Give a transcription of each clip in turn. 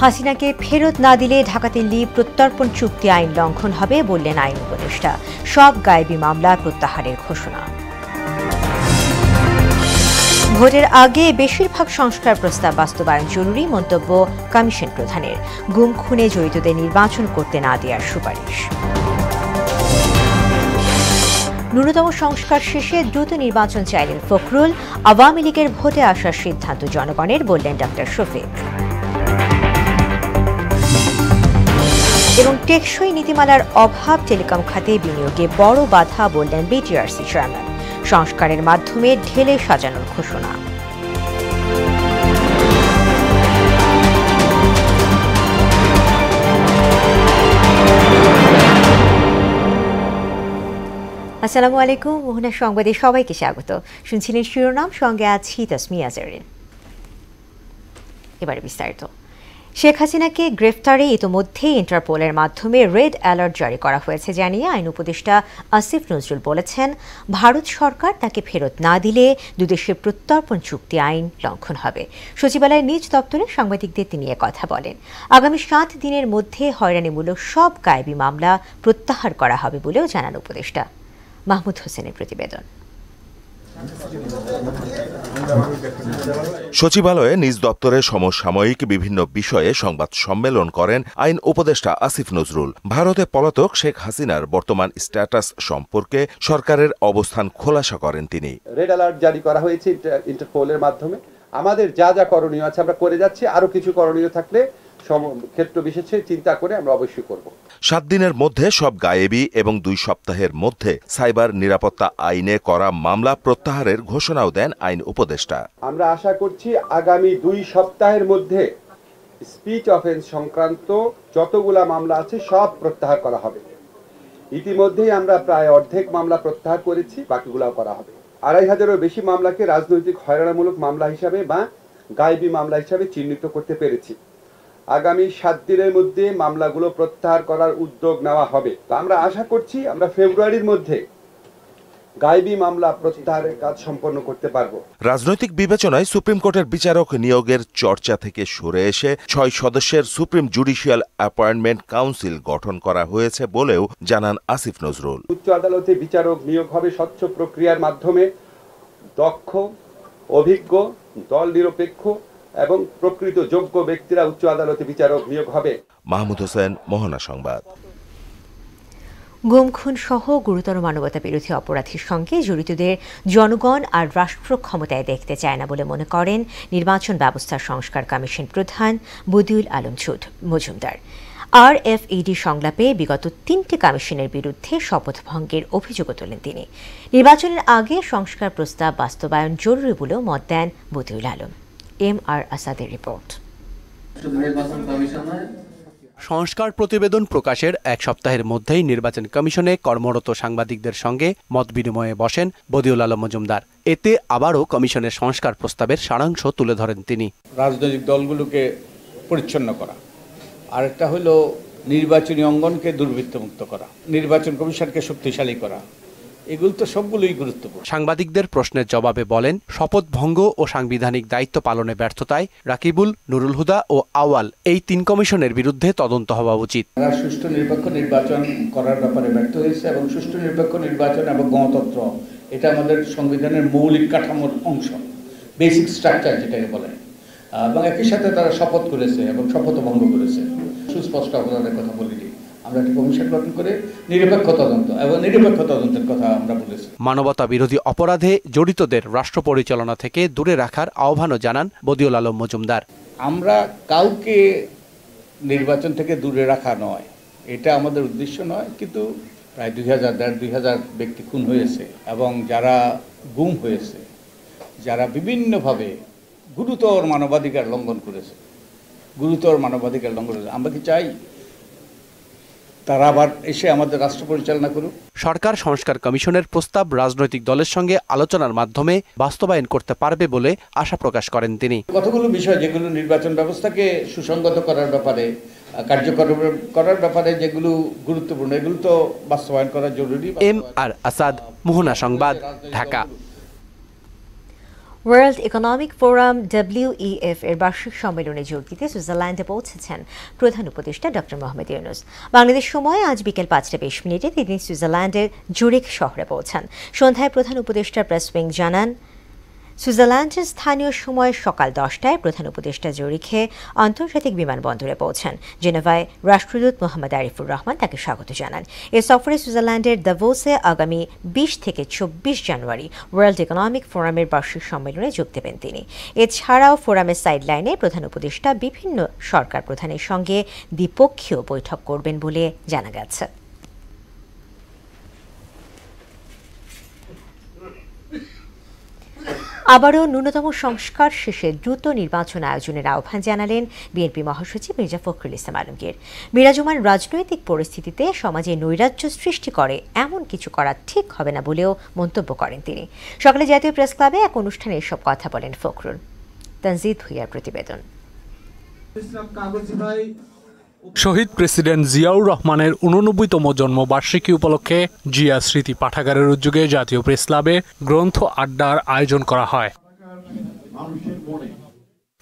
হাসিনাকে ফেরত না দিলে ঢাকা-দিল্লি প্রত্যর্পণ চুক্তি আইন লঙ্ঘন হবে বললেন আইন উপদেষ্টা। সব গায়েবী মামলা প্রত্যাহারের ঘোষণা। ভোটের আগে বেশিরভাগ সংস্কার প্রস্তাব বাস্তবায়ন জরুরি মন্তব্য কমিশন প্রধানের। গুম খুনে জড়িতদের নির্বাচন করতে না দেওয়ার সুপারিশ। ন্যূনতম সংস্কার শেষে দ্রুত নির্বাচন চাইলেন ফখরুল। আওয়ামী লীগের ভোটে আসার সিদ্ধান্ত জনগণের বললেন ডক্টর শফিক। এবং টেকসই নীতিমালার অভাব টেলিকম খাতে বিনিয়োগে বড় বাধা বললেন বিটিআরসি চেয়ারম্যান। সংস্কারের মাধ্যমে ঢেলে সাজানোর ঘোষণা। আসসালামু আলাইকুম, মোহনা সংবাদে সবাইকে স্বাগত। শুনছিলেন শিরোনাম, সঙ্গে আছি তাসমিয়া জারিন। এবারে বিস্তারিত। শেখ হাসিনাকে গ্রেফতারে ইতোমধ্যেই ইন্টারপোলের মাধ্যমে রেড অ্যালার্ট জারি করা হয়েছে জানিয়ে আইন উপদেষ্টা আসিফ নজরুল বলেছেন, ভারত সরকার তাকে ফেরত না দিলে দুদেশের প্রত্যর্পণ চুক্তি আইন লঙ্ঘন হবে। সচিবালয়ের নিজ দপ্তরে সাংবাদিকদের তিনি কথা বলেন। আগামী 7 দিনের মধ্যে হয়রানিমূলক সব গায়েবী মামলা প্রত্যাহার করা হবে বলেও জানান উপদেষ্টা। মাহমুদ হোসেনের প্রতিবেদন। সচিবালয়ে নিজ দপ্তরে সমসাময়িক বিভিন্ন বিষয়ে সংবাদ সম্মেলন করেন আইন উপদেষ্টা আসিফ নজরুল। ভারতে পলাতক শেখ হাসিনার বর্তমান স্ট্যাটাস সম্পর্কে সরকারের অবস্থান খোলাসা করেন তিনি। রেড অ্যালার্ট জারি করা হয়েছে ইন্টারপোলের মাধ্যমে। আমাদের যা যা করণীয় আছে আমরা করে যাচ্ছি, আরো কিছু করণীয় থাকলে ক্ষেত্র বিশেষে চিন্তা করে আমরা অবশ্যই করব। 7 দিনের মধ্যে সব গায়েবী এবং 2 সপ্তাহের মধ্যে সাইবার নিরাপত্তা আইনে করা মামলা প্রত্যাহারের ঘোষণাও দেন আইন উপদেষ্টা। আমরা আশা করছি আগামী 2 সপ্তাহের মধ্যে স্পিচ অফেন্স সংক্রান্ত যতগুলা মামলা আছে সব প্রত্যাহার করা হবে। ইতিমধ্যেই আমরা প্রায় অর্ধেক মামলা প্রত্যাহার করেছি, বাকিগুলাও করা হবে। 2500-এরও বেশি মামলাকে রাজনৈতিক হয়রানিমূলক মামলা হিসাবে বা গায়েবী মামলা হিসাবে চিহ্নিত করতে পেরেছি। আগামী 7 দিনের মধ্যে মামলাগুলো প্রত্যাহার করার উদ্যোগ নেওয়া হবে। তো আমরা আশা করছি আমরা ফেব্রুয়ারির মধ্যে গায়েবী মামলা প্রত্যাহারের কাজ সম্পন্ন করতে পারব। রাজনৈতিক বিবেচনায় সুপ্রিম কোর্টের বিচারক নিয়োগের চর্চা থেকে সরে এসে 6 সদস্যের সুপ্রিম জুডিশিয়াল অ্যাপয়েন্টমেন্ট কাউন্সিল গঠন করা হয়েছে বলেও জানান আসিফ নজরুল। উচ্চ আদালতে বিচারক নিয়োগ হবে স্বচ্ছ প্রক্রিয়ার মাধ্যমে। দক্ষ, অভিজ্ঞ, দল নিরপেক্ষ এবং প্রকৃত যোগ্য ব্যক্তিরা উচ্চ আদালতে বিচারক নিয়োগ হবে। মাহমুদ হোসেন, মোহনা সংবাদ। গুম খুন সহ গুরুতর মানবতা বিরোধী অপরাধের সঙ্গে জড়িতদের জনগণ আর রাষ্ট্র ক্ষমতায় দেখতে চায় না বলে মনে করেন নির্বাচন ব্যবস্থা সংস্কার কমিশন প্রধান বদিউল আলম মজুমদার। RFED সংলাপে বিগত 3টি কমিশনের বিরুদ্ধে শপথভঙ্গের অভিযোগও তোলেন তিনি। নির্বাচনের আগে সংস্কার প্রস্তাব বাস্তবায়ন জরুরি বলেও মত দেন বদিউল আলম। MR আসাদের রিপোর্ট। সংস্কার প্রতিবেদন প্রকাশের 1 সপ্তাহের মধ্যেই নির্বাচন কমিশনে কর্মরত সাংবাদিকদের সঙ্গে মত বিনিময়ে বসেন বদিউল আলম মজুমদার। এতে আবারও কমিশনের সংস্কার প্রস্তাবের সারাংশ তুলে ধরেন তিনি। রাজনৈতিক দলগুলোকে পরিচ্ছন্ন করা, আর একটা হলো নির্বাচনী অঙ্গনকে দুর্বৃত্তমুক্ত করা, নির্বাচন কমিশনকে শক্তিশালী করা, এগুলো তো সবগুলোই গুরুত্বপূর্ণ। সাংবাদিকদের প্রশ্নের জবাবে বলেন, শপথ ভঙ্গ ও সাংবিধানিক দায়িত্ব পালনে ব্যর্থতায় রাকিবুল, নুরুল হুদা ও আওয়াল এই 3 কমিশনের বিরুদ্ধে তদন্ত হওয়া উচিত। তারা সুষ্ঠু নিরপেক্ষ নির্বাচন করার ব্যাপারে ব্যর্থ হয়েছে এবং সুষ্ঠু নিরপেক্ষ নির্বাচন এবং গণতন্ত্র এটা আমাদের সংবিধানের মৌলিক কাঠামোর অংশ, বেসিক স্ট্রাকচার যেটাকে বলে। এবং একই সাথে তারা শপথ করেছে এবং শপথ ভঙ্গ করেছে। সুস্পষ্ট অপরাধের কথা বলিনি, আমরা একটা কমিশন গঠন করে নিরপেক্ষ তদন্ত এবং নিরপেক্ষ তদন্তের কথা আমরা বলেছি। মানবতা বিরোধী অপরাধে জড়িতদের রাষ্ট্র পরিচালনা থেকে দূরে রাখার আহ্বানও জানান বদিউল আলম মজুমদার। আমরা কাউকে নির্বাচন থেকে দূরে রাখা নয়, এটা আমাদের উদ্দেশ্য নয়, কিন্তু প্রায় 2000 ব্যক্তি খুন হয়েছে এবং যারা গুম হয়েছে, যারা বিভিন্নভাবে গুরুতর মানবাধিকার লঙ্ঘন করেছে, আমরা কি চাই তারা আবার এসে আমাদের রাষ্ট্র পরিচালনা করুক? সরকার সংস্কার কমিশনের প্রস্তাব রাজনৈতিক দলের সঙ্গে আলোচনার মাধ্যমে বাস্তবায়ন করতে পারবে বলে আশা প্রকাশ করেন তিনি। কতগুলো বিষয় যেগুলো নির্বাচন ব্যবস্থাকে সুসংগত করার ব্যাপারে, কার্যকর করার ব্যাপারে যেগুলো গুরুত্বপূর্ণ, এগুলো তো বাস্তবায়ন করা জরুরি। MR আসাদ, মোহনা সংবাদ, Dhaka. World economic forum WEF এর বার্ষিক সম্মেলনে যোগ দিতে সুইজারল্যান্ডে পৌঁছেছেন প্রধান উপদেষ্টা ডক্টর মোহাম্মদ ইউনূস। বাংলাদেশ সময় আজ বিকেল 5:20 তিনি সুইজারল্যান্ডের জুরিখ শহরে পৌঁছান। সন্ধ্যায় প্রধান উপদেষ্টা প্রেস উইং জানান, সুইজারল্যান্ডের স্থানীয় সময় সকাল 10টায় প্রধান উপদেষ্টা জুরিখে আন্তর্জাতিক বিমানবন্দরে পৌঁছান। জেনেভায় রাষ্ট্রদূত মোহাম্মদ আরিফুর রহমান তাকে স্বাগত জানান। এ সফরে সুইজারল্যান্ডের দাভোসে আগামী 20 থেকে 24 জানুয়ারি ওয়ার্ল্ড ইকোনমিক ফোরামের বার্ষিক সম্মেলনে যোগ দেবেন তিনি। এছাড়াও ফোরামের সাইডলাইনে প্রধান উপদেষ্টা বিভিন্ন সরকার প্রধানের সঙ্গে দ্বিপক্ষীয় বৈঠক করবেন বলে জানা গেছে। আবারও ন্যূনতম সংস্কার শেষে দ্রুত নির্বাচন আয়োজনের আহ্বান জানালেন বিএনপি মহাসচিব মির্জা ফখরুল ইসলাম আলমগীর। বিরাজমান রাজনৈতিক পরিস্থিতিতে সমাজে নৈরাজ্য সৃষ্টি করে এমন কিছু করা ঠিক হবে না বলেও মন্তব্য করেন তিনি। সকালে জাতীয় প্রেস ক্লাবে এক অনুষ্ঠানে এসব কথা বলেন ফখরুল। তানজিদ ভুইয়ার প্রতিবেদন। শহীদ প্রেসিডেন্ট জিয়াউর রহমানের 89তম জন্মবার্ষিকী উপলক্ষে জিয়া স্মৃতি পাঠাগারের উদ্যোগে জাতীয় প্রেস ক্লাবে গ্রন্থ আড্ডার আয়োজন করা হয়।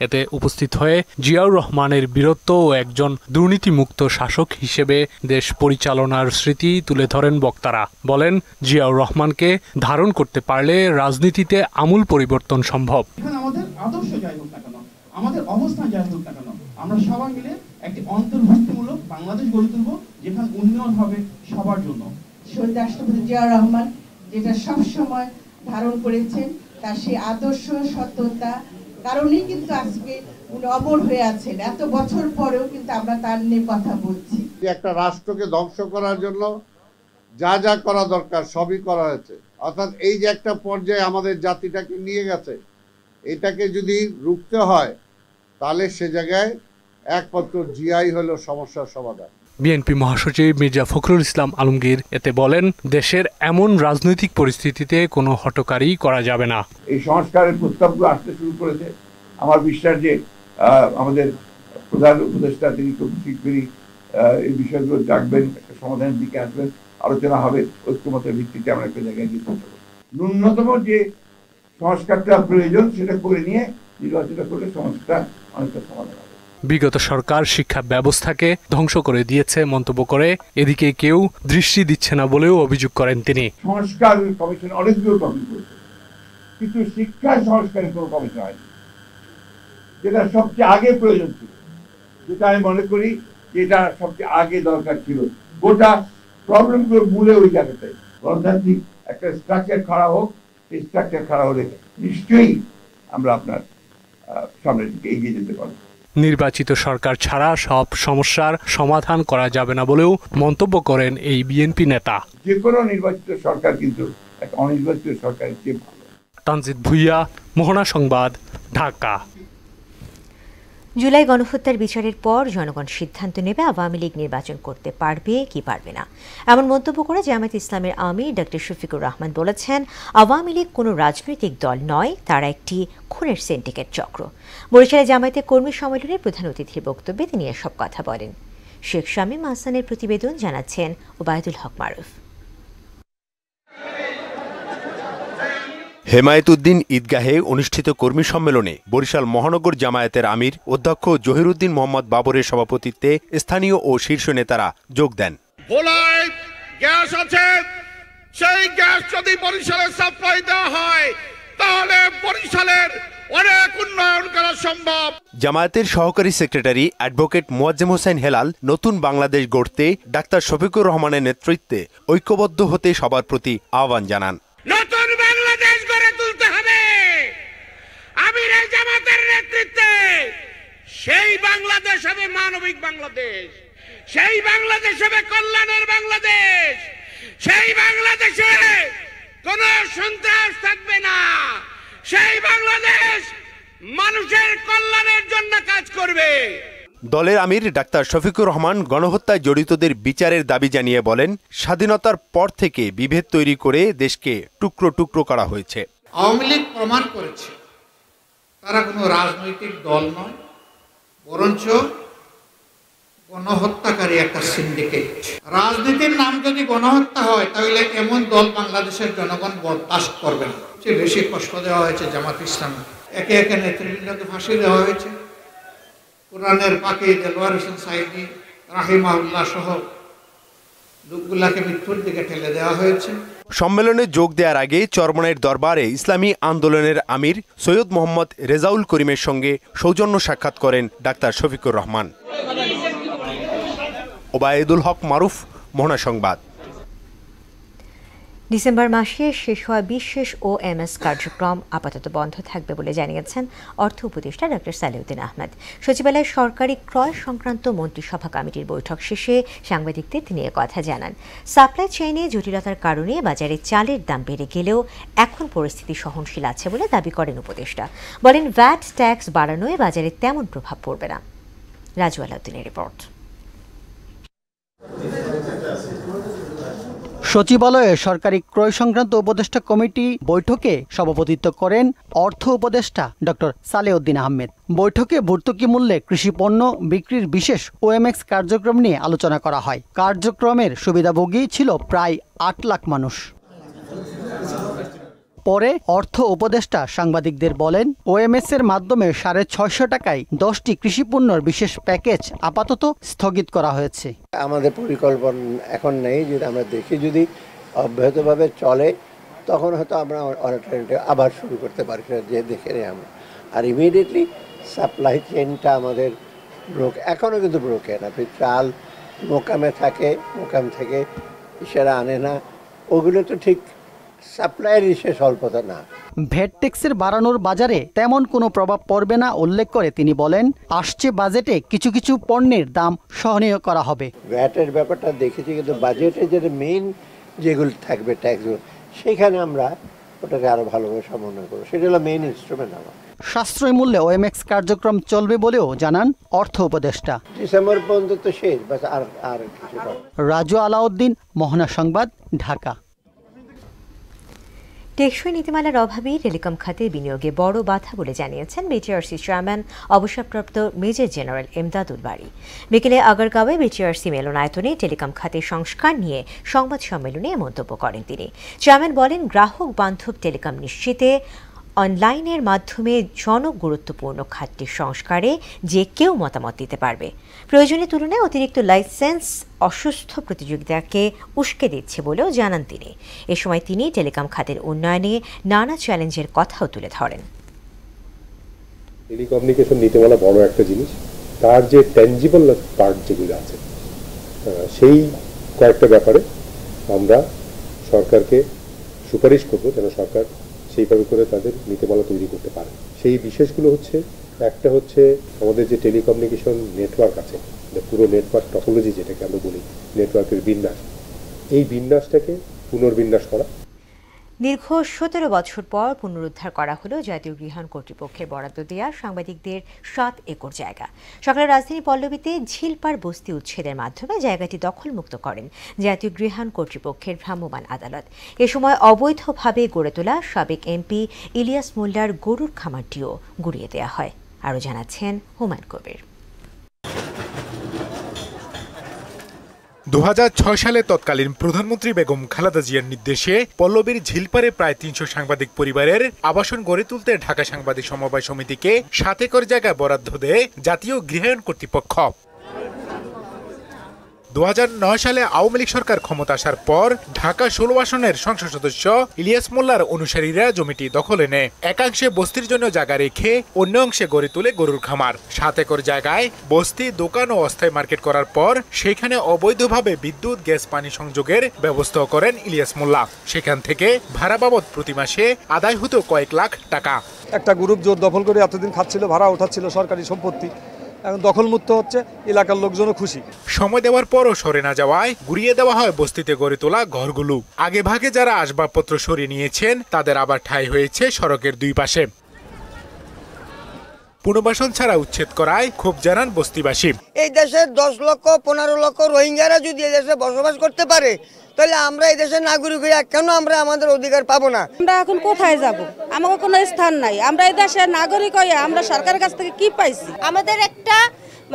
এতে উপস্থিত হয়ে জিয়াউর রহমানের বীরত্ব ও একজন দুর্নীতিমুক্ত শাসক হিসেবে দেশ পরিচালনার স্মৃতি তুলে ধরেন বক্তারা। বলেন, জিয়াউর রহমানকে ধারণ করতে পারলে রাজনীতিতে আমূল পরিবর্তন সম্ভব। আমাদের অবস্থান যাই হোক না কেন, আমরা সবাই মিলে একটি অন্তর্ভুক্তিমূলক বাংলাদেশ গড়ে তুলব, যেখানে উন্নয়ন হবে সবার জন্য। শহীদ রাষ্ট্রপতি জিয়াউর রহমান যেটা সব সময় ধারণ করেছেন, তার সেই আদর্শ সত্যতা কারণেই কিন্তু আজকে উনি অমর হয়ে আছেন। এত বছর পরেও কিন্তু আমরা তার নিয়ে কথা বলছি। একটা রাষ্ট্রকে ধ্বংস করার জন্য যা যা করা দরকার সবই করা হয়েছে। অর্থাৎ এই যে একটা পর্যায়ে আমাদের জাতিটাকে নিয়ে গেছে, এটাকে যদি রুখতে হয় তাহলে সে জায়গায় একমাত্র জিয়াই হলো সমস্যার সমাধান। বিএনপি মহাসচিব মির্জা ফখরুল ইসলাম আলমগীর এতে বলেন, দেশের এমন রাজনৈতিক পরিস্থিতিতে কোনো হঠকারী করা যাবে না। এই সংস্কারের প্রস্তাবগুলো আসতে শুরু করেছে। আমার বিশ্বাস যে আমাদের প্রধান উপদেষ্টা তিনি খুব শীঘ্রই এই বিষয়গুলো জাগবেন, একটা সমাধানের দিকে আসবেন, আলোচনা হবে, ঐক্যমতের ভিত্তিতে আমরা একটা জায়গায় গিয়ে পৌঁছাবো। ন্যূনতম যে সংস্কারটা প্রয়োজন সেটা করে নিয়ে নির্বাচন করলে সমস্যা অনেকটা সমাধান হবে। বিগত সরকার শিক্ষা ব্যবস্থাকে ধ্বংস করে দিয়েছে মন্তব্য করে এদিকে কেউ দৃষ্টি দিচ্ছে না বলেও অভিযোগ করেন তিনি। সংস্কার কমিশন অনেকগুলো কমিশন করেছে, কিন্তু শিক্ষা সংস্কারের কোনো কমিশন হয়নি, যেটা সবচেয়ে আগে প্রয়োজন ছিল, যেটা আমি মনে করি যেটা সবচেয়ে আগে দরকার ছিল। গোটা প্রবলেমগুলোর মূলে ওই জায়গাটাই গণতান্ত্রিক একটা স্ট্রাকচার খাড়া হোক, এই স্ট্রাকচার খাড়া হলে নিশ্চয়ই আমরা আপনার সামনের দিকে এগিয়ে যেতে পারব। নির্বাচিত সরকার ছাড়া সব সমস্যার সমাধান করা যাবে না বলেও মন্তব্য করেন এই বিএনপি নেতা। যে কোনো নির্বাচিত সরকার কিন্তু একটা অনির্বাচিত সরকারের চেয়ে ভালো। তানজিদ ভুইয়া, মোহনা সংবাদ, ঢাকা। জুলাই গণহত্যার বিচারের পর জনগণ সিদ্ধান্ত নেবে আওয়ামী লীগ নির্বাচন করতে পারবে কি পারবে না। এমন মন্তব্য করে জামায়াত ইসলামের আমির ডক্টর শফিকুর রহমান বলেছেন, আওয়ামী লীগ কোনো রাজনৈতিক দল নয়, তারা একটি খুনের সিন্ডিকেট চক্র। বরিশালে জামায়াতের কর্মী সম্মেলনে প্রধান অতিথির বক্তব্যে তিনি এসব কথা বলেন। শেখ শামীম আহসানের প্রতিবেদন, জানাচ্ছেন ওবায়দুল হক মারুফ। হেমায়েতুদ্দিন ঈদগাহে অনুষ্ঠিত কর্মী সম্মেলনে বরিশাল মহানগর জামায়াতের আমির অধ্যক্ষ জহিরুদ্দিন মোহাম্মদ বাবরের সভাপতিত্বে স্থানীয় ও শীর্ষ নেতারা যোগ দেন। ভোলায় গ্যাস আছে, সেই গ্যাস যদি বরিশালে সাপ্লাই দেওয়া হয় তাহলে বরিশালের অনেক উন্নয়ন করা সম্ভব। জামায়াতের সহকারী সেক্রেটারি অ্যাডভোকেট মোয়াজ্জেম হোসেন হেলাল নতুন বাংলাদেশ গড়তে ডাক্তার শফিকুর রহমানের নেতৃত্বে ঐক্যবদ্ধ হতে সবার প্রতি আহ্বান জানান। নতুন বাংলাদেশ গড়ে তুলতে হবে আমির জামাতের নেতৃত্বে। সেই বাংলাদেশ হবে মানবিক বাংলাদেশ, সেই বাংলাদেশ হবে কল্যাণের বাংলাদেশ, সেই বাংলাদেশে কোন সন্ত্রাস থাকবে না, সেই বাংলাদেশ মানুষের কল্যাণের জন্য কাজ করবে। দলের আমির ডাক্তার শফিকুর রহমান গণহত্যায় জড়িতদের বিচারের দাবি জানিয়ে বলেন, স্বাধীনতার পর থেকে বিভেদ তৈরি করে দেশকে টুকরো টুকরো করা হয়েছে। আওয়ামী লীগ প্রমাণ করেছে তারা কোনো রাজনৈতিক দল নয়, বরঞ্চ গণহত্যাকারী একটা সিন্ডিকেট। রাজনীতির নাম যদি গণহত্যা হয় তাহলে এমন দল বাংলাদেশের জনগণ বরদাস্ত করবে না। সবচেয়ে বেশি কষ্ট দেওয়া হয়েছে জামাত ইসলাম, একে একে নেতৃবৃন্দকে ফাঁসি দেওয়া হয়েছে। কোরআনের পাখি দেলোয়ার হোসেন সাইদি রাহিমাহুল্লাহ সহ লোকগুলাকে মৃত্যুর দিকে ঠেলে দেওয়া হয়েছে। সম্মেলনে যোগ দেওয়ার আগে চরমনাইয়ের দরবারে ইসলামী আন্দোলনের আমির সৈয়দ মোহাম্মদ রেজাউল করিমের সঙ্গে সৌজন্য সাক্ষাৎ করেন ডাক্তার শফিকুর রহমান। ওবায়দুল হক মারুফ, মোহনা সংবাদ। ডিসেম্বর মাসে শেষ হওয়া বিশেষ OMS কার্যক্রম আপাতত বন্ধ থাকবে বলে জানিয়েছেন অর্থ উপদেষ্টা ডক্টর সালেউদ্দিন আহমেদ। সচিবালয়ে সরকারি ক্রয় সংক্রান্ত মন্ত্রিসভা কমিটির বৈঠক শেষে সাংবাদিকদের তিনি কথা জানান। সাপ্লাই চেইনে জটিলতার কারণে বাজারে চালের দাম বেড়ে গেলেও এখন পরিস্থিতি সহনশীল আছে বলে দাবি করেন উপদেষ্টা। বলেন, ভ্যাট ট্যাক্স বাড়ানোয় বাজারে তেমন প্রভাব পড়বে না। রাজু আলাউদ্দিনের রিপোর্ট। সচিবালয়ে সরকারি ক্রয় সংক্রান্ত উপদেষ্টা কমিটি বৈঠকে সভাপতিত্ব করেন অর্থ উপদেষ্টা ডক্টর সালেউদ্দিন আহমেদ। বৈঠকে ভর্তুকি মূল্যে কৃষি পণ্য বিক্রির বিশেষ OMX কার্যক্রম নিয়ে আলোচনা করা হয়। কার্যক্রমের সুবিধাভোগী ছিল প্রায় 8 লাখ মানুষ। পরে অর্থ উপদেষ্টা সাংবাদিকদের বলেন, OMS এর মাধ্যমে 650 টাকায় 10টি কৃষিপণ্যের বিশেষ প্যাকেজ আপাতত স্থগিত করা হয়েছে। আমাদের পরিকল্পনা এখন নেই, যদি আমরা দেখি যদি অব্যাহতভাবে চলে তখন হয়তো আমরা অল্টারনেটিভ আবার শুরু করতে পারি, যে দেখে নেই আমরা। আর ইমিডিয়েটলি সাপ্লাই চেইনটা আমাদের এখনও কিন্তু ব্রোকেন। আপনি চাল মোকামে থাকে, মোকাম থেকে ইশারা আনে না, ওগুলো তো ঠিক সাপ্লাইয়ের স্বল্পতা না। ভ্যাট ট্যাক্সের বাড়ানোর বাজারে তেমন কোনো প্রভাব পড়বে না উল্লেখ করে তিনি বলেন, আসছে বাজেটে কিছু কিছু পণ্যের দাম সহনীয় করা হবে। ভ্যাটের ব্যাপারটা দেখেছি, কিন্তু বাজেটে যেটা মেইন যেগুলো থাকবে ট্যাক্সগুলো, সেখানে আমরা ওটাকে আরো ভালোভাবে সমন্বয় করবো, সেটা হলো মেইন ইনস্ট্রুমেন্ট আমার। সাশ্রয়ী মূল্যে OMX কার্যক্রম চলবে বলেও জানান অর্থ উপদেষ্টা। ডিসেম্বর পর্যন্ত তো শেষ, বাস আর কিছু। রাজু আলাউদ্দিন, মোহনা সংবাদ, ঢাকা। টেকসই নীতিমালার অভাবে টেলিকম খাতে বিনিয়োগে বড় বাধা বলে জানিয়েছেন BTRC চেয়ারম্যান অবসরপ্রাপ্ত মেজর জেনারেল এমদাদুল বারী। বিকেলে আগারগাঁওয়ে BTRC মিলনায়তনে টেলিকম খাতে সংস্কার নিয়ে সংবাদ সম্মেলনে মন্তব্য করেন তিনি। চেয়ারম্যান বলেন, গ্রাহক বান্ধব টেলিকম নিশ্চিতে অনলাইনের মাধ্যমে জনগুরুত্বপূর্ণ খাতটির সংস্কারে যে কেউ মতামত দিতে পারবে। প্রয়োজনের তুলনায় অতিরিক্ত লাইসেন্স অসুস্থ প্রতিযোগিতাকে উস্কে দিচ্ছে বলেও জানান তিনি। এ সময় তিনি টেলিকম খাতের উন্নয়নে নানা চ্যালেঞ্জের কথাও তুলে ধরেন। টেলিকমিউনিকেশন নীতিমালা বড় একটা জিনিস, তার যে ট্যাঞ্জিবল পার্ট যেগুলো আছে সেই কয়েকটা ব্যাপারে আমরা সরকারকে সুপারিশ করব যেন সরকার সেইভাবে করে তাদের নীতিমালা তৈরি করতে পারে। সেই বিশেষগুলো হচ্ছে, একটা হচ্ছে আমাদের যে টেলিকমিউনিকেশন নেটওয়ার্ক আছে, পুরো নেটওয়ার্ক টপোলজি যেটাকে আমরা বলি, নেটওয়ার্কের বিন্যাস, এই বিন্যাসটাকে পুনর্বিন্যাস করা। দীর্ঘ 17 বছর পর পুনরুদ্ধার করা হলো জাতীয় গৃহায়ণ কর্তৃপক্ষের বরাদ্দ দেওয়া সাংবাদিকদের 7 একর জায়গা। সকালে রাজধানী পল্লবীতে ঝিলপাড় বস্তি উচ্ছেদের মাধ্যমে জায়গাটি দখলমুক্ত করেন জাতীয় গৃহায়ণ কর্তৃপক্ষের ভ্রাম্যমাণ আদালত। এ সময় অবৈধভাবে গড়ে তোলা সাবেক MP ইলিয়াস মোল্লার গরুর খামারটিও গুড়িয়ে দেওয়া হয়। আরও জানাচ্ছেন হুমায়ুন কবির। 2006 সালে তৎকালীন প্রধানমন্ত্রী বেগম খালেদা জিয়ার নির্দেশে পল্লবীর ঝিলপাড়ে প্রায় 300 সাংবাদিক পরিবারের আবাসন গড়ে তুলতে ঢাকা সাংবাদিক সমবায় সমিতিকে 7 একর জায়গা বরাদ্দ দেয় জাতীয় গৃহায়ণ কর্তৃপক্ষ। 2009 সালে আওয়ামী লীগ সরকার ক্ষমতা আসার পর ঢাকা 16 আসনের সংসদ সদস্য ইলিয়াস মোল্লার অনুসারীরা জমিটি দখলে নেয়। একাংশে বস্তির জন্য জায়গা রেখে অন্য অংশে গড়ে তুলে গরুর খামার। 7 একর জায়গায় বস্তি, দোকান ও অস্থায়ী মার্কেট করার পর সেখানে অবৈধভাবে বিদ্যুৎ, গ্যাস, পানি সংযোগের ব্যবস্থা করেন ইলিয়াস মোল্লা। সেখান থেকে ভাড়া বাবদ প্রতি মাসে আদায় হতো কয়েক লাখ টাকা। একটা গ্রুপ জোর দখল করে এতদিন খাচ্ছিল, ভাড়া ওঠাচ্ছিল সরকারি সম্পত্তি, এখন দখলমুক্ত হচ্ছে, এলাকার লোকজনও খুশি। সময় দেওয়ার পরও সরে না যাওয়ায় গুড়িয়ে দেওয়া হয় বস্তিতে গড়ে তোলা ঘরগুলো। আগে ভাগে যারা আসবাবপত্র সরিয়ে নিয়েছেন তাদের আবার ঠাঁই হয়েছে সড়কের দুই পাশে। পুনর্বাসন ছাড়া উচ্ছেদ করায় ক্ষোভ জানান বস্তিবাসী। এই দেশে 10 লক্ষ 15 লক্ষ রোহিঙ্গারা যদি এই দেশে বসবাস করতে পারে তাহলে আমরা এই দেশের নাগরিক হয়ে কেন আমরা আমাদের অধিকার পাবো না? আমরা এখন কোথায় যাব? আমাদের কোনো স্থান নাই। আমরা এই দেশের নাগরিক হয়ে আমরা সরকারের কাছ থেকে কি পাইছি? আমাদের একটা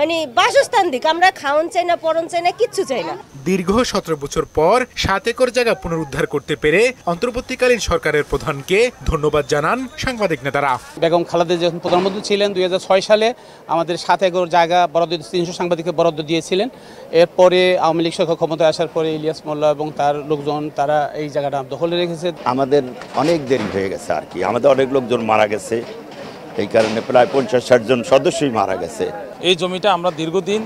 মানে বাসস্থান দিক, আমরা খাওন চাই না, পরন চাই না, কিচ্ছু চাই না। দীর্ঘ 17 বছর পর 7 একর জায়গা পুনরুদ্ধার করতে পেরে অন্তর্বর্তীকালীন সরকারের প্রধানকে ধন্যবাদ জানান সাংবাদিক নেতারা। বেগম খালেদা যখন প্রধানমন্ত্রী ছিলেন 2006 সালে আমাদের 7 একর জায়গা বরাদ্দ 300 সাংবাদিককে বরাদ্দ দিয়েছিলেন। এরপরে আওয়ামী লীগ সরকার ক্ষমতায় আসার পরে ইলিয়াস মোল্লা এবং তার লোকজন তারা এই জায়গাটা দখলে রেখেছে। আমাদের অনেক দেরি হয়ে গেছে আর কি, আমাদের অনেক লোকজন মারা গেছে, এই কারণে প্রায় 50-60 জন সদস্যই মারা গেছে। এই জমিটা আমরা দীর্ঘদিন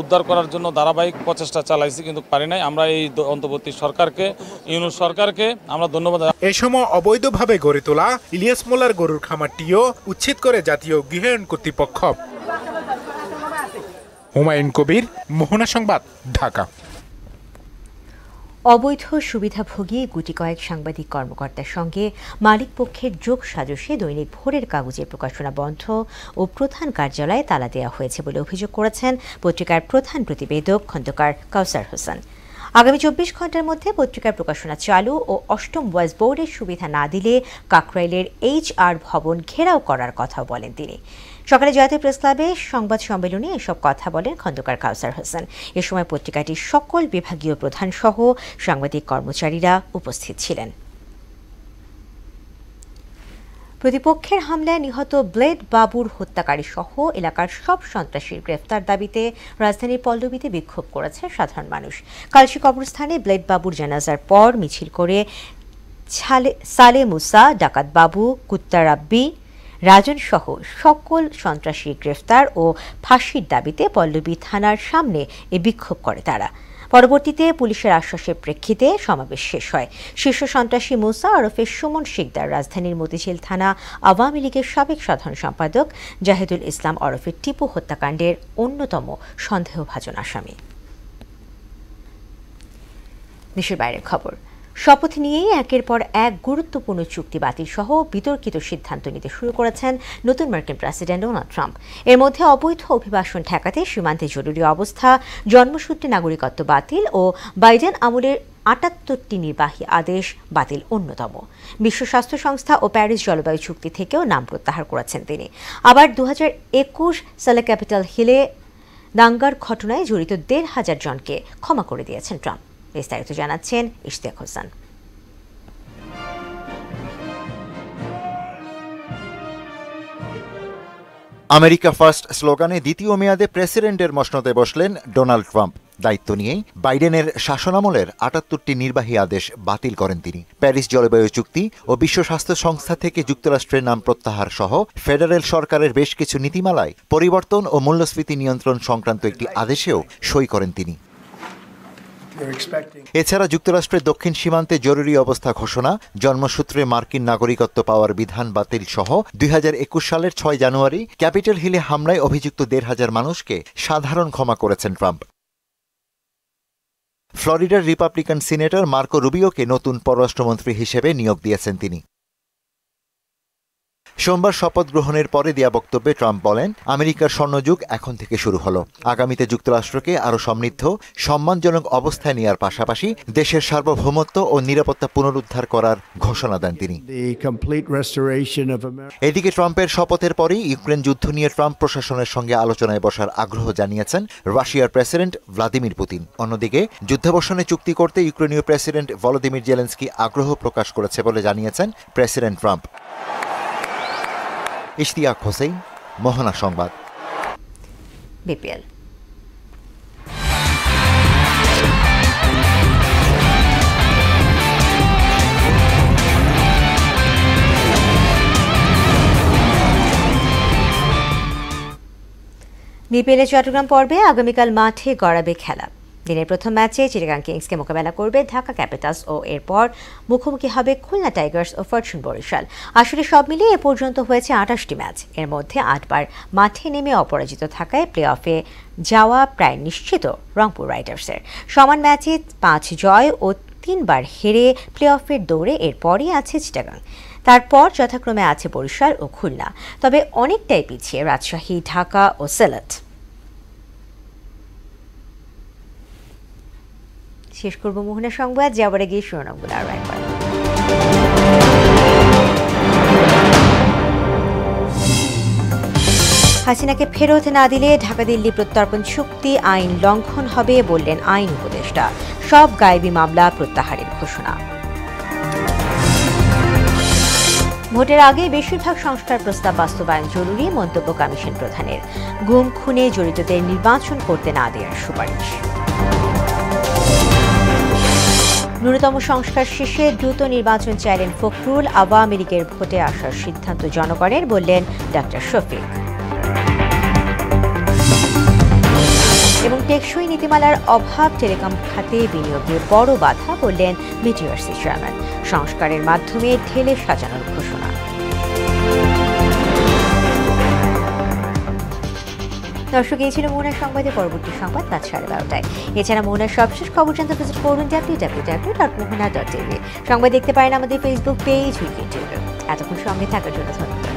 উদ্ধার করার জন্য ধারাবাহিক প্রচেষ্টা চালাইছি, কিন্তু পারি নাই। আমরা এই অন্তর্বর্তী সরকারকে, ইউনূস সরকারকে আমরা ধন্যবাদ। এই সময় অবৈধভাবে গড়ে তোলা ইলিয়াস মোল্লার গরুর খামারটিও উচ্ছেদ করে জাতীয় গৃহায়ণ কর্তৃপক্ষ। হুমায়ুন কবির, মোহনা সংবাদ, ঢাকা। অবৈধ সুবিধাভোগী গুটি কয়েক সাংবাদিক কর্মকর্তার সঙ্গে মালিক পক্ষের যোগ সাজশে দৈনিক ভোরের কাগজের প্রকাশনা বন্ধ ও প্রধান কার্যালয়ে তালা দেওয়া হয়েছে বলে অভিযোগ করেছেন পত্রিকার প্রধান প্রতিবেদক খন্দকার কাউসার হোসেন। আগামী 24 ঘন্টার মধ্যে পত্রিকার প্রকাশনা চালু ও অষ্টম ওয়াজ বোর্ডের সুবিধা না দিলে কাকরাইলের HR ভবন ঘেরাও করার কথাও বলেন তিনি। সকালে জাতীয় প্রেস ক্লাবে সংবাদ সম্মেলনে এসব কথা বলেন খন্দকার কাউসার হোসেন। এ সময় পত্রিকাটির সকল বিভাগীয় প্রধান সহ সাংবাদিক কর্মচারীরা উপস্থিত ছিলেন। প্রতিপক্ষের হামলায় নিহত ব্লেড বাবুর হত্যাকারী সহ এলাকার সব সন্ত্রাসীর গ্রেফতার দাবিতে রাজধানীর পল্লবীতে বিক্ষোভ করেছে সাধারণ মানুষ। কালশী কবরস্থানে ব্লেড বাবুর জানাজার পর মিছিল করে সালে মুসা, ডাকাত বাবু, কুত্তা রাব্বি, রাজন সহ সকল সন্ত্রাসী গ্রেফতার ও ফাঁসির দাবিতে পল্লবী থানার সামনে এ বিক্ষোভ করে তারা। পরবর্তীতে পুলিশের আশ্বাসের প্রেক্ষিতে সমাবেশ শেষ হয়। শীর্ষ সন্ত্রাসী মুসা ওরফে সুমন শিকদার রাজধানীর মতিঝিল থানা আওয়ামী লীগের সাবেক সাধারণ সম্পাদক, জাহিদুল ইসলাম ওরফে টিপু হত্যাকাণ্ডের অন্যতম সন্দেহভাজন আসামি। দেশের বাইরের খবর। শপথ নিয়েই একের পর এক গুরুত্বপূর্ণ চুক্তি বাতিল সহ বিতর্কিত সিদ্ধান্ত নিতে শুরু করেছেন নতুন মার্কিন প্রেসিডেন্ট ডোনাল্ড ট্রাম্প। এর মধ্যে অবৈধ অভিবাসন ঠেকাতে সীমান্তে জরুরি অবস্থা, জন্মসূত্রে নাগরিকত্ব বাতিল ও বাইডেন আমলের ৭৮টি নির্বাহী আদেশ বাতিল অন্যতম। বিশ্ব স্বাস্থ্য সংস্থা ও প্যারিস জলবায়ু চুক্তি থেকেও নাম প্রত্যাহার করেছেন তিনি। আবার ২০২১ সালে ক্যাপিটাল হিলে দাঙ্গার ঘটনায় জড়িত ১৫০০ জনকে ক্ষমা করে দিয়েছেন ট্রাম্প। বিস্তারিত জানাচ্ছেন ইশতিয়াক হোসেন। আমেরিকা ফার্স্ট স্লোগানে দ্বিতীয় মেয়াদে প্রেসিডেন্টের মসনদে বসলেন ডোনাল্ড ট্রাম্প। দায়িত্ব নিয়েই বাইডেনের শাসনামলের ৭৮টি নির্বাহী আদেশ বাতিল করেন তিনি। প্যারিস জলবায়ু চুক্তি ও বিশ্ব স্বাস্থ্য সংস্থা থেকে যুক্তরাষ্ট্রের নাম প্রত্যাহার সহ ফেডারেল সরকারের বেশ কিছু নীতিমালায় পরিবর্তন ও মূল্যস্ফীতি নিয়ন্ত্রণ সংক্রান্ত একটি আদেশেও সই করেন তিনি। এছাড়া যুক্তরাষ্ট্রের দক্ষিণ সীমান্তে জরুরি অবস্থা ঘোষণা, জন্মসূত্রে মার্কিন নাগরিকত্ব পাওয়ার বিধান বাতিল সহ ২০২১ সালের ৬ জানুয়ারি ক্যাপিটাল হিলে হামলায় অভিযুক্ত ১৫০০ মানুষকে সাধারণ ক্ষমা করেছেন ট্রাম্প। ফ্লোরিডার রিপাবলিকান সিনেটর মার্কো রুবিওকে নতুন পররাষ্ট্রমন্ত্রী হিসেবে নিয়োগ দিয়েছেন তিনি। সোমবার শপথ গ্রহণের পরে দেয়া বক্তব্যে ট্রাম্প বলেন, আমেরিকার স্বর্ণযুগ এখন থেকে শুরু হলো। আগামীতে যুক্তরাষ্ট্রকে আরও সমৃদ্ধ, সম্মানজনক অবস্থায় নেওয়ার পাশাপাশি দেশের সার্বভৌমত্ব ও নিরাপত্তা পুনরুদ্ধার করার ঘোষণা দেন তিনি। এদিকে ট্রাম্পের শপথের পরেই ইউক্রেন যুদ্ধ নিয়ে ট্রাম্প প্রশাসনের সঙ্গে আলোচনায় বসার আগ্রহ জানিয়েছেন রাশিয়ার প্রেসিডেন্ট ভ্লাদিমির পুতিন। অন্যদিকে যুদ্ধাবসানে চুক্তি করতে ইউক্রেনীয় প্রেসিডেন্ট ভলোদিমির জেলেনস্কি আগ্রহ প্রকাশ করেছে বলে জানিয়েছেন প্রেসিডেন্ট ট্রাম্প। ইশতিয়াক হোসেন, মোহনা সংবাদ। বিপিএল। বিপিএলের চট্টগ্রাম পর্বে আগামীকাল মাঠে গড়াবে খেলা। দিনের প্রথম ম্যাচে চিটাগাং কিংসকে মোকাবেলা করবে ঢাকা ক্যাপিটালস ও এরপর মুখোমুখি হবে খুলনা টাইগার্স ও ফরচুন বরিশাল। আসলে সব মিলিয়ে এ পর্যন্ত হয়েছে ২৮টি ম্যাচ। এর মধ্যে ৮ বার মাঠে নেমে অপরাজিত থাকায় প্লে অফে যাওয়া প্রায় নিশ্চিত রংপুর রাইডার্সের। সমান ম্যাচে ৫ জয় ও ৩ বার হেরে প্লে অফের দৌড়ে এরপরই আছে চিটাগাং। তারপর যথাক্রমে আছে বরিশাল ও খুলনা। তবে অনেকটাই পিছিয়ে রাজশাহী, ঢাকা ও সিলেট। শেষ করব মোহনা সংবাদ, যাওয়ার আগে শিরোনামগুলো আরও একবার। হাসিনাকে ফেরত না দিলে ঢাকা দিল্লি প্রত্যর্পণ চুক্তি আইন লঙ্ঘন হবে বললেন আইন উপদেষ্টা। সব গায়েবী মামলা প্রত্যাহারের ঘোষণা। ভোটের আগে বেশিরভাগ সংস্কার প্রস্তাব বাস্তবায়ন জরুরি মন্তব্য কমিশন প্রধানের। গুম খুনে জড়িতদের নির্বাচন করতে না দেওয়ার সুপারিশ। ন্যূনতম সংস্কার শেষে দ্রুত নির্বাচন চাইলেন ফখরুল। আওয়ামী লীগের ভোটে আসার সিদ্ধান্ত জনগণের বললেন ডক্টর শফিক। এবং টেকসই নীতিমালার অভাব টেলিকম খাতে বিনিয়োগে বড় বাধা বললেন মিটিওরসি চেয়ারম্যান। সংস্কারের মাধ্যমে ঢেলে সাজানোর ঘোষণা। দর্শক, এই ছিল মোহনা সংবাদের পরবর্তী সংবাদ রাত 12:30টায়। এছাড়া মোহনার সবশেষ খবর জানতে ভিজিট করুন www.mohana.tv। সংবাদ দেখতে পারেন আমাদের ফেসবুক পেজ ও ইউটিউবে। এতক্ষণ সঙ্গে থাকার জন্য ধন্যবাদ।